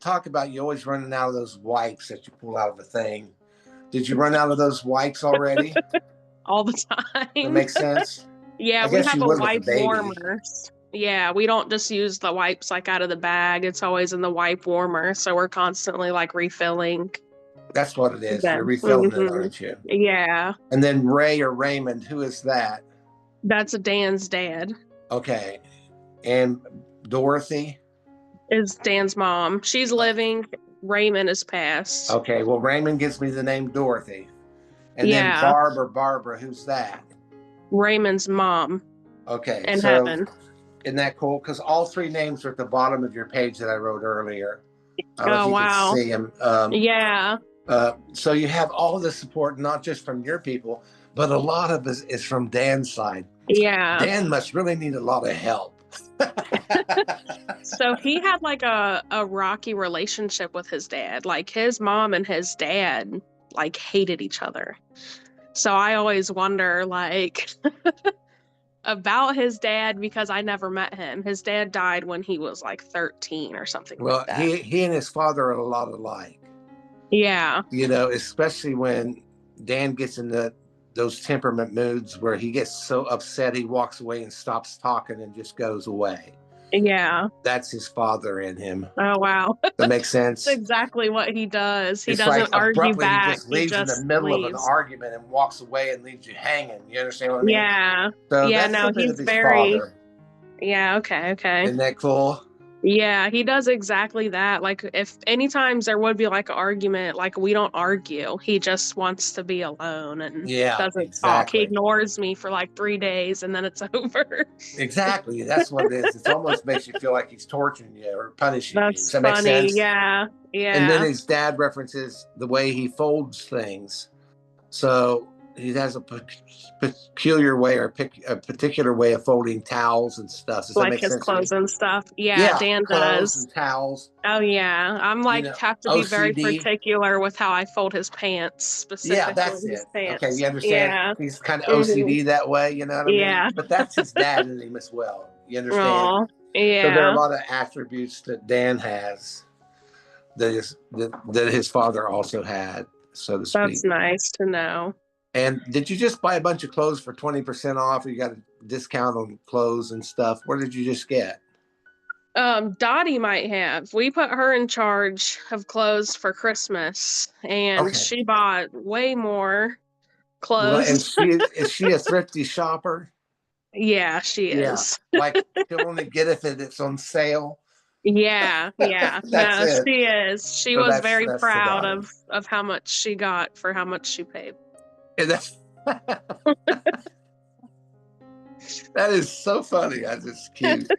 talk about you always running out of those wipes that you pull out of the thing. Did you run out of those wipes already? All the That time. makes sense. Yeah, I we guess have you a would with a wipe baby. warmers. Yeah, we don't just use the wipes like out of the bag. It's always in the wipe warmer, so we're constantly like refilling That's what it is. You're them. refilling it, aren't you? Yeah, And then Ray or Raymond, who is that? that's Dan's dad. Okay. And Dorothy? Is Dan's mom. She's living. Raymond is passed. Okay. Well, Raymond gives me the name Dorothy. And then Yeah, Barb or Barbara, who's that? Raymond's mom Okay. in So heaven. isn't that cool? Because all three names are at the bottom of your page that I wrote earlier. I don't know if Oh you can wow. see them. Yeah. So you have all the support, not just from your people, but a lot of it is from Dan's side. Yeah. Dan must really need a lot of help. So he had like a rocky relationship with his dad. Like his mom and his dad like hated each other. So I always wonder like about his dad because I never met him. His dad died when he was like 13 or something like Well, that. he and his father are a lot alike. Yeah. You know, especially when Dan gets into those temperament moods where he gets so upset he walks away and stops talking and just goes away. Yeah. That's his father in him. Oh wow. That makes That's sense. exactly what he does. He It's like doesn't argue abruptly he back. just He leaves in the just middle of an leaves. argument and walks away and leaves you hanging. You understand what I mean? Yeah. So Yeah, that's no, something of he's his very father. yeah, okay, okay. Isn't that cool? Yeah, he does exactly that. Like if any times there would be like an argument, like we don't argue. He just wants to be alone and Yeah, doesn't talk. He exactly. ignores me for like 3 days and then it's over. Exactly. That's what it is. It almost makes you feel like he's torturing you or punishing you. Does That's that make funny. sense? Yeah. And then Yeah. his dad references the way he folds things. So he has a peculiar way or a particular way of folding towels and stuff. Does that Like make his sense to you? clothes and stuff. Yeah, Yeah, Dan clothes does. and towels. Oh yeah. I'm You like know, have to be very OCD. particular with how I fold his pants, Yeah, specifically that's his it. Okay, pants. you understand? Yeah. He's kind of Hmm. OCD that way, you know what I mean? Yeah. But that's his dad in him as well. You understand? Oh, So there are a yeah. lot of attributes that Dan has that his father also had, so to That's speak. nice to know. And did you just buy a bunch of clothes for 20% off? Or you got a discount on clothes and stuff? What did you just get? Dottie might have. We put her in charge of clothes for Christmas, and Okay. she bought way more Well, and clothes. is she a thrifty shopper? Yeah, she Yeah. is. Like she'll only get it if it's on sale. Yeah, yeah. That's No, it. she is. She So was that's very that's the proud Dottie. of how much she got for how much she paid. And that's that is so funny. That's just cute.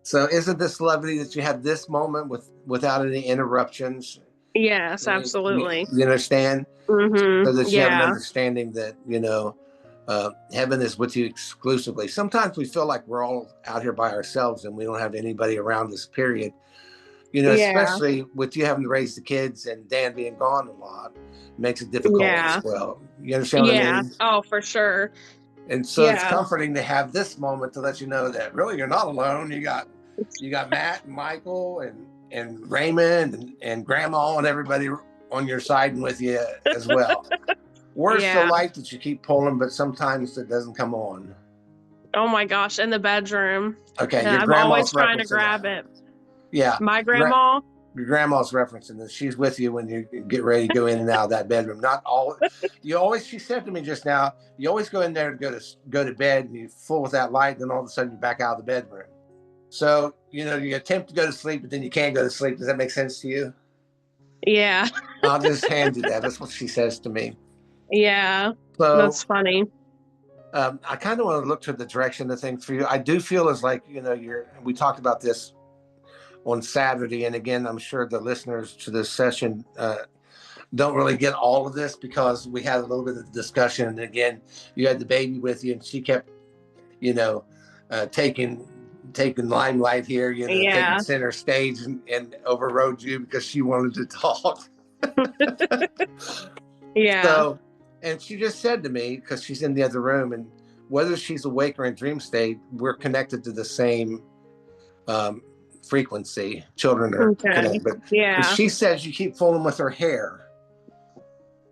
So isn't this lovely that you have this moment without any interruptions? Yes, You absolutely. understand? So that you have an Yeah. understanding that, heaven is with you exclusively. Sometimes we feel like we're all out here by ourselves and we don't have anybody around us, period. Yeah. Especially with you having to raise the kids and Dan being gone a lot, makes it difficult as Yeah. well. You understand what I Yeah. mean? Oh, for sure. And so it's Yeah. comforting to have this moment to let you know that really you're not alone. You got Matt and Michael and Raymond and Grandma and everybody on your side and with you as well. Where's the Yeah. light that you keep pulling, but sometimes it doesn't come on? Oh my gosh, in the bedroom. Okay, And your I'm always grandma's trying to referencing grab that. it. Yeah, My grandma? your grandma's referencing this. She's with you when you get ready to go in and out of that bedroom. Not all. You always. She said to me just now. You always go in there to go to bed, and you fool with that light. Then all of a sudden you're back out of the bedroom. So you attempt to go to sleep, but then you can't go to sleep. Does that make sense to you? Yeah. I'll just hand you that. That's what she says to me. Yeah. So That's funny. I kind of want to look to the direction of things for you. I do feel as like we talked about this on Saturday, and again, I'm sure the listeners to this session don't really get all of this because we had a little bit of discussion. And again, you had the baby with you, and she kept, you know, taking limelight here, taking Yeah. center stage and overrode you because she wanted to talk. Yeah. So, and she just said to me, because she's in the other room, and whether she's awake or in dream state, we're connected to the same frequency. Children are Okay. connected, but Yeah. she says you keep fooling with her hair.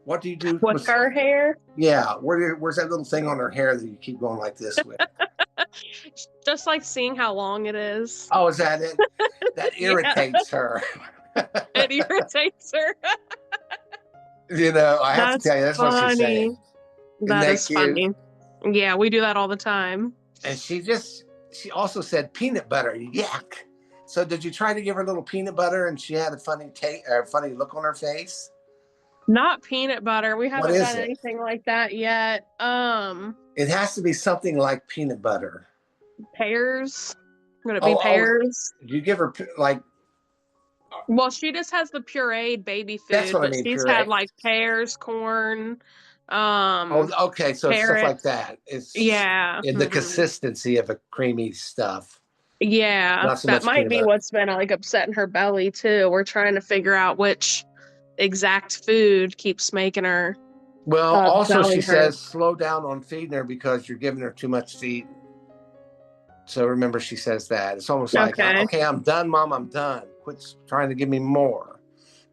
What do you do With with her hair? Yeah, where's that little thing on her hair that you keep going like this with? Just like seeing how long it is. Oh, is that it? That Yeah. irritates her. It irritates her. I have to That's tell you, that's what she's funny. saying. Isn't That that is cute? funny. Yeah, we do that all the time. And she also said peanut butter. Yuck. So did you try to give her a little peanut butter and she had a funny look on her face? Not peanut butter. We What haven't is done it? anything like that yet. It has to be something like peanut butter. Pears. Would it be Oh, pears? you give her like, Well, she just has the pureed baby that's food, what I but mean, she's had puree. like pears, corn, Oh, um, okay. So it's stuff like carrots. that. It's Yeah. in the consistency of a creamy stuff, Yeah. not so That much might peanut be butter. what's been like upsetting her belly too. We're trying to figure out which exact food keeps making her Well, also she belly hurt. says slow down on feeding her because you're giving her too much to eat. So remember, she says that. It's almost like, Okay. okay, I'm done, Mom. I'm done. Quit trying to give me more,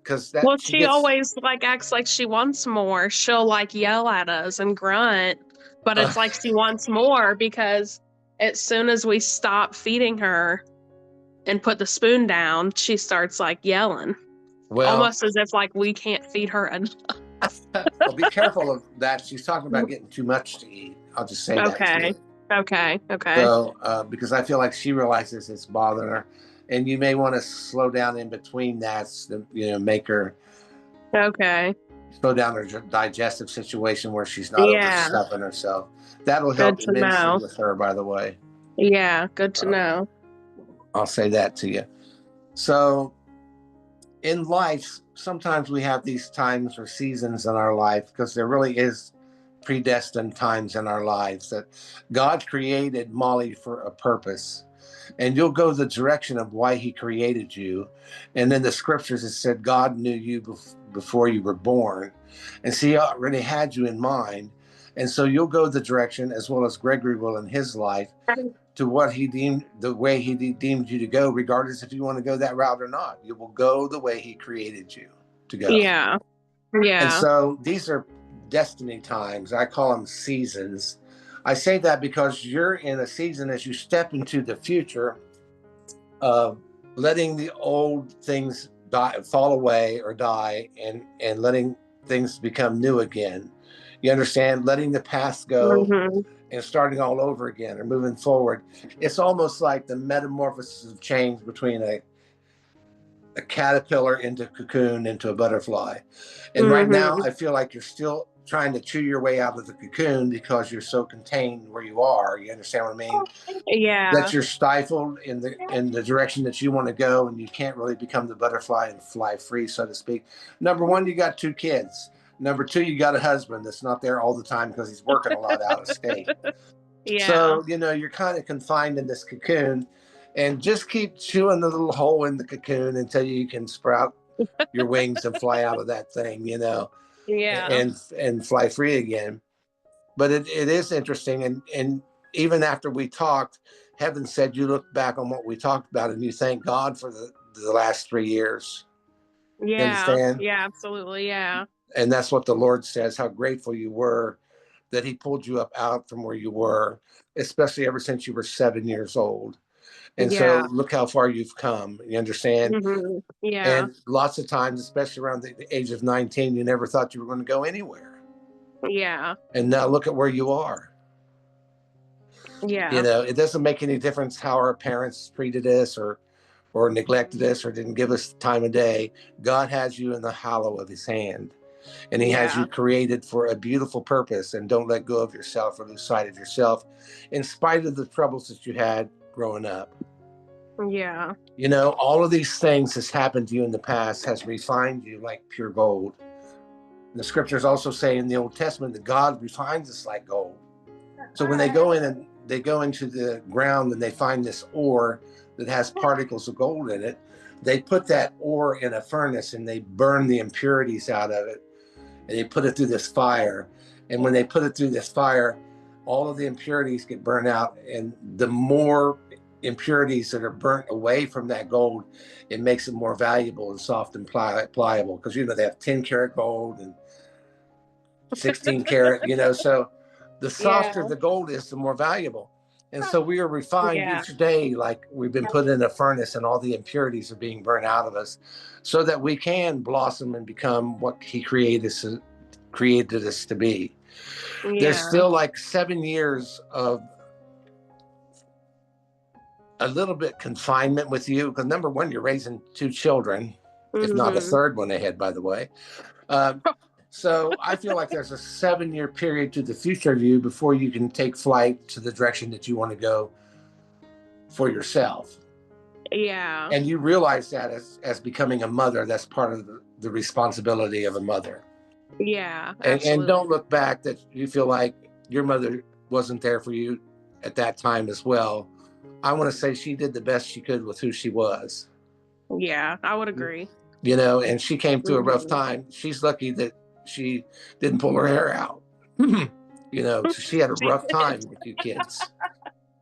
because that Well, she she gets. always like acts like she wants more. She'll like yell at us and grunt, but Uh, it's like she wants more because as soon as we stop feeding her and put the spoon down, she starts like yelling, well, almost as if like we can't feed her enough. well, be careful of that. She's talking about getting too much to eat. I'll just say that to Okay. you. Okay. Okay. So, because I feel like she realizes it's bothering her, and you may want to slow down in between that, make her Okay. slow down her digestive situation where she's not Yeah. overstuffing herself. That'll Good help to immensely know. with her, by the way. Yeah. Good to Uh, know. I'll say that to you. So, in life, sometimes we have these times or seasons in our life because there really is predestined times in our lives that God created Molly for a purpose. And you'll go the direction of why he created you. And then the scriptures, it said God knew you before you were born. And so he already had you in mind. And so you'll go the direction, as well as Gregory will in his life, to what he deemed, the way he deemed you to go, regardless if you want to go that route or not. You will go the way he created you to go. Yeah. And Yeah. so these are destiny times. I call them seasons. I say that because you're in a season as you step into the future of letting the old things fall away or die, and letting things become new again. You understand? Letting the past go Hmm. and starting all over again or moving forward. It's almost like the metamorphosis of change between a caterpillar into a cocoon into a butterfly. And right now, Hmm. I feel like you're still trying to chew your way out of the cocoon because you're so contained where you are. You understand what I mean? That Yeah. you're stifled in the direction that you want to go, and you can't really become the butterfly and fly free, so to speak. Number one, you got two kids. Number two, you got a husband that's not there all the time because he's working a lot out of state. Yeah. So, you're kind of confined in this cocoon, and just keep chewing the little hole in the cocoon until you can sprout your wings and fly out of that thing, Yeah. and fly free again. But it is interesting. And even after we talked, Heaven said you look back on what we talked about and you thank God for the last 3 years. You Yeah. understand? Yeah. Absolutely. Yeah. And that's what the Lord says, how grateful you were that he pulled you up out from where you were, especially ever since you were 7 years old. And so Yeah. look how far you've come. You understand? Hmm. Yeah. And lots of times, especially around the age of 19, you never thought you were going to go anywhere. Yeah. And now look at where you are. Yeah. It doesn't make any difference how our parents treated us or neglected us or didn't give us time of day. God has you in the hollow of his hand. And he has Yeah. you created for a beautiful purpose. And don't let go of yourself or lose sight of yourself in spite of the troubles that you had growing up. Yeah. All of these things has happened to you in the past has refined you like pure gold. And the scriptures also say in the Old Testament that God refines us like gold. So when they go in and they go into the ground and they find this ore that has particles of gold in it, they put that ore in a furnace and they burn the impurities out of it, and they put it through this fire. And when they put it through this fire, all of the impurities get burned out, and the more impurities that are burnt away from that gold, it makes it more valuable and soft and pliable. Because, they have 10-karat gold and 16-karat, so the softer Yeah. the gold is, the more valuable. And so we are refined Yeah. each day, like we've been put in a furnace and all the impurities are being burnt out of us so that we can blossom and become what he created us to be. There's Yeah. still like 7 years of a little bit confinement with you, because number one, you're raising 2 children, if not a Mm-hmm. third one ahead, by the way. So I feel like there's a 7-year period to the future of you before you can take flight to the direction that you want to go for yourself. Yeah. And you realize that as becoming a mother, that's part of the responsibility of a mother. Yeah, And absolutely. don't look back that you feel like your mother wasn't there for you at that time as well. I want to say she did the best she could with who she was. Yeah, I would agree. And she came through a rough Mm-hmm. time. She's lucky that she didn't pull her hair out. So she had a She rough did. time with you kids.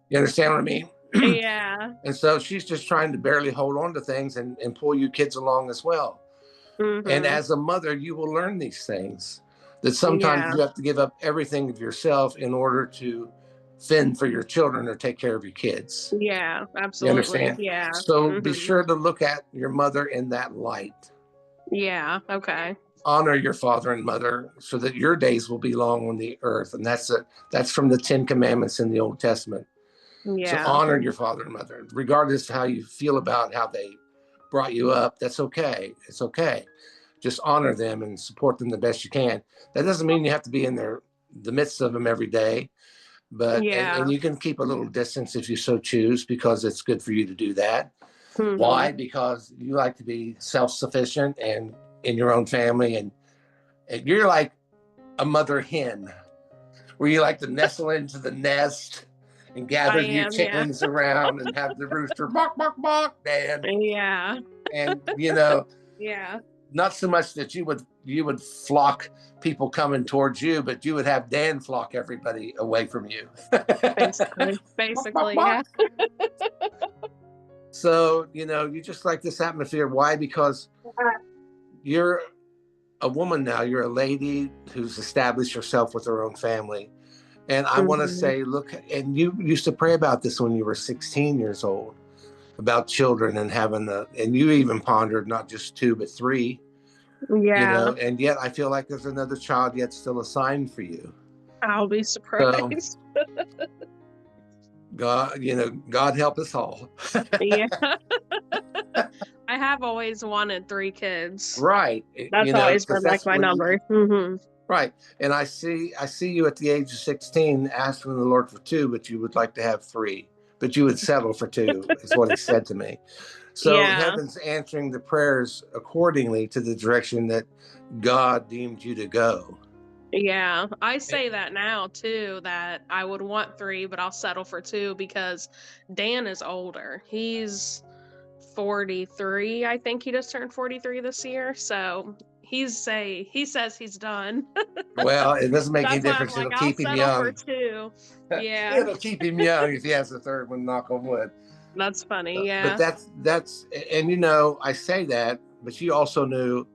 You understand what I mean? Yeah. And so she's just trying to barely hold on to things and pull you kids along as well. And Mm-hmm. as a mother, you will learn these things, that sometimes Yeah. you have to give up everything of yourself in order to fend for your children or take care of your kids. Yeah, You absolutely. understand? Yeah. So be Mm-hmm. sure to look at your mother in that light. Yeah. Okay. Honor your father and mother so that your days will be long on the earth. And that's from the 10 Commandments in the Old Testament. So Yeah. honor your father and mother, regardless of how you feel about how they brought you up. That's okay. It's okay. Just honor them and support them the best you can. That doesn't mean you have to be in the midst of them every day, but Yeah. and you can keep a little distance if you so choose, because it's good for you to do that. Mm-hmm. Why? Because you like to be self-sufficient and in your own family, and you're like a mother hen, where you like to nestle into the nest and I gather your am, yeah. chickens around and have the rooster bark, bark, bark, Dan. Yeah. And Yeah. not so much that you would flock people coming towards you, but you would have Dan flock everybody away from you. Basically. Bark, bark, Basically, bark. yeah. So, you just like this atmosphere. Why? Because you're a woman now. You're a lady who's established herself with her own family. And I want to Mm-hmm. say, look, and you used to pray about this when you were 16 years old, about children and and you even pondered not just 2, but 3, Yeah. and yet I feel like there's another child yet still assigned for you. I'll be So surprised. God help us all. Yeah. I have always wanted 3 kids. Right. That's always Because been like that's my where number. Mm-hmm. right. And I see you at the age of 16 asking the Lord for 2, but you would like to have 3, but you would settle for 2, is what he said to me. So Yeah. heaven's answering the prayers accordingly to the direction that God deemed you to go. Yeah. I say that now too, that I would want 3, but I'll settle for 2 because Dan is older. He's 43. I think he just turned 43 this year. So he says he's done. Well, it doesn't make any That's why I'm difference. like, It'll I'll keep him settle for young. 2. Yeah. It'll keep him young if he has a third one, knock on wood. That's funny. But Yeah. that's and I say that, but you also knew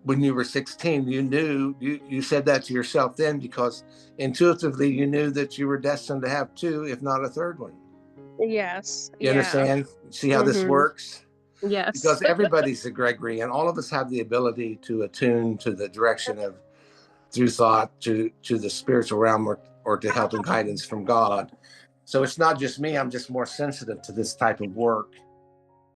when you were 16, you said that to yourself then, because intuitively you knew that you were destined to have 2, if not a third one. Yes. You Yeah. understand? See how this Mm-hmm. works? Yes. Because everybody's a Gregory, and all of us have the ability to attune to the direction of through thought to the spiritual realm, or to help and guidance from God. So it's not just me. I'm just more sensitive to this type of work.